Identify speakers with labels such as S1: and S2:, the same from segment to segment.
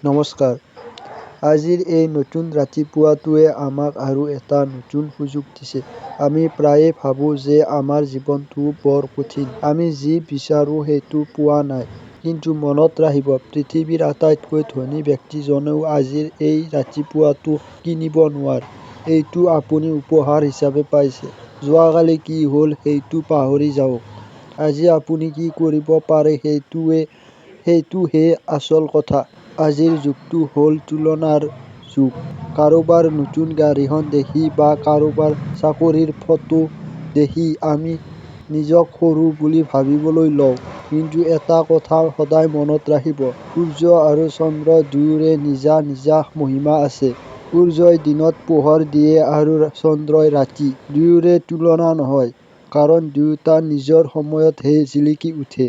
S1: নমস্কাৰ। আজিৰ এই নতুন ৰাতিপুৱাটোৱে আমাক আৰু এটা নতুন সুযোগ দিছে। আমি প্ৰায়ে ভাবোঁ যে আমাৰ জীৱনটো বৰ কঠিন। আমি যি বিচাৰো সেইটো পোৱা নাই। কিন্তু মনত ৰাখিব, পৃথিৱীৰ আটাইতকৈ ধনী ব্যক্তিজনেও আজিৰ এই ৰাতিপুৱাটো কিনিব নোৱাৰে। এইটো আপুনি উপহাৰ হিচাপে পাইছে। যোৱাকালি কি হ'ল সেইটো পাহৰি যাওক। আজি আপুনি কি কৰিব পাৰে সেইটোহে আচল কথা। আজিৰ যুগটো হ'ল তুলনাৰ যুগ। কাৰোবাৰ নতুন গাড়ীখন দেখি বা কাৰোবাৰ চাকৰিৰ ফটো দেখি আমি নিজক সৰু বুলি ভাবিবলৈ লওঁ। কিন্তু এটা কথা সদায় মনত ৰাখিব, সূৰ্য আৰু চন্দ্ৰ দুয়োৰে নিজা নিজা মহিমা আছে। সূৰ্যই দিনত পোহৰ দিয়ে আৰু চন্দ্ৰই ৰাতি। দুয়োৰে তুলনা নহয়, কাৰণ দুয়োটা নিজৰ সময়তহে জিলিকি উঠে।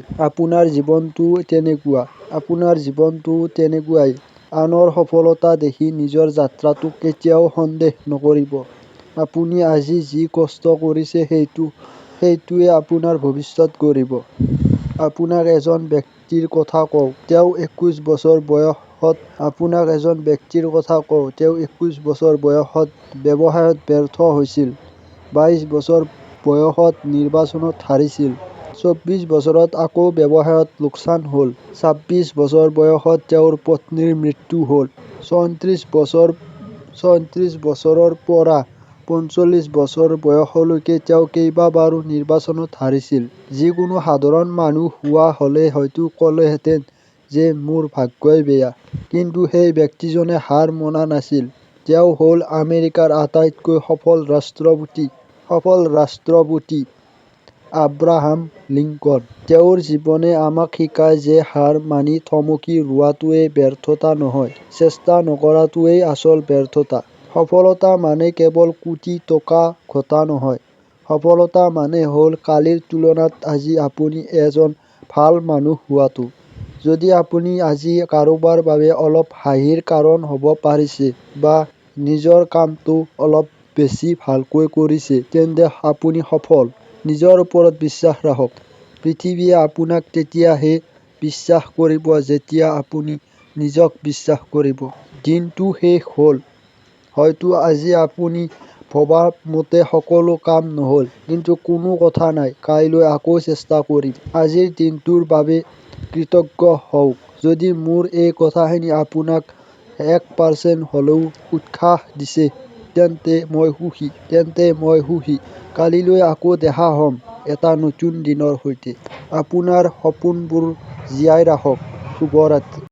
S1: আপোনাৰ জীৱনটোও তেনেকুৱাই। আনৰ সফলতা দেখি নিজৰ যাত্ৰাটোক কেতিয়াও সন্দেহ নকৰিব। আপুনি আজি যি কষ্ট কৰিছে সেইটোৱে আপোনাৰ ভৱিষ্যত গঢ়িব। আপোনাক এজন ব্যক্তিৰ কথা কওঁ, তেওঁ 21 বছৰ বয়সত ব্যৱসায়ত ব্যৰ্থ হৈছিল। 22 বছৰ বয়সত নিৰ্বাচনত হাৰিছিল। 24 বছৰত আকৌ ব্যৱসায়ত লোকচান হ'ল। 26 বছৰ বয়সত তেওঁৰ পত্নীৰ মৃত্যু হ'ল। 34 বছৰৰ পৰা 45 বছৰ বয়সলৈকে তেওঁ কেইবাবাৰো নিৰ্বাচনত হাৰিছিল। যিকোনো সাধাৰণ মানুহ হোৱা হ'লে হয়তো ক'লেহেঁতেন যে মোৰ ভাগ্যই বেয়া। কিন্তু সেই ব্যক্তিজনে হাৰ মনা নাছিল। তেওঁ হ'ল আমেৰিকাৰ আটাইতকৈ সফল ৰাষ্ট্ৰপতি আব্ৰাহাম লিংকন। তেওঁৰ জীৱনে আমাক শিকায় যে হাৰ মানি থমকি ৰোৱাটোৱেই ব্যৰ্থতা নহয়, চেষ্টা নকৰাটোৱেই আচল ব্যৰ্থতা। সফলতা মানে কেৱল কোটি টকা ঘটা নহয়। সফলতা মানে হ'ল কালিৰ তুলনাত আজি আপুনি এজন ভাল মানুহ হোৱাটো। যদি আপুনি আজি কাৰোবাৰ বাবে অলপ হাঁহিৰ কাৰণ হ'ব পাৰিছে বা নিজৰ কামটো অলপ বেছি ভালকৈ কৰিছে, তেন্তে আপুনি সফল। নিজৰ ওপৰত বিশ্বাস ৰাখক। পৃথিৱীয়ে আপোনাক তেতিয়াহে বিশ্বাস কৰিব যেতিয়া আপুনি নিজক বিশ্বাস কৰিব। দিনটো শেষ হ'ল। হয়তো আজি আপুনি ভবা মতে সকলো কাম নহ'ল। কিন্তু কোনো কথা নাই, কাইলৈ আকৌ চেষ্টা কৰিম। আজিৰ দিনটোৰ বাবে কৃতজ্ঞ হওক। যদি মোৰ এই কথাখিনি আপোনাক 1% হ'লেও উৎসাহ দিছে, তেন্তে মই সুখী। কালিলৈ আকৌ দেখা হ'ম এটা নতুন দিনৰ সৈতে। আপোনাৰ সপোনবোৰ জীয়াই ৰাখক। শুভ ৰাত্ৰি।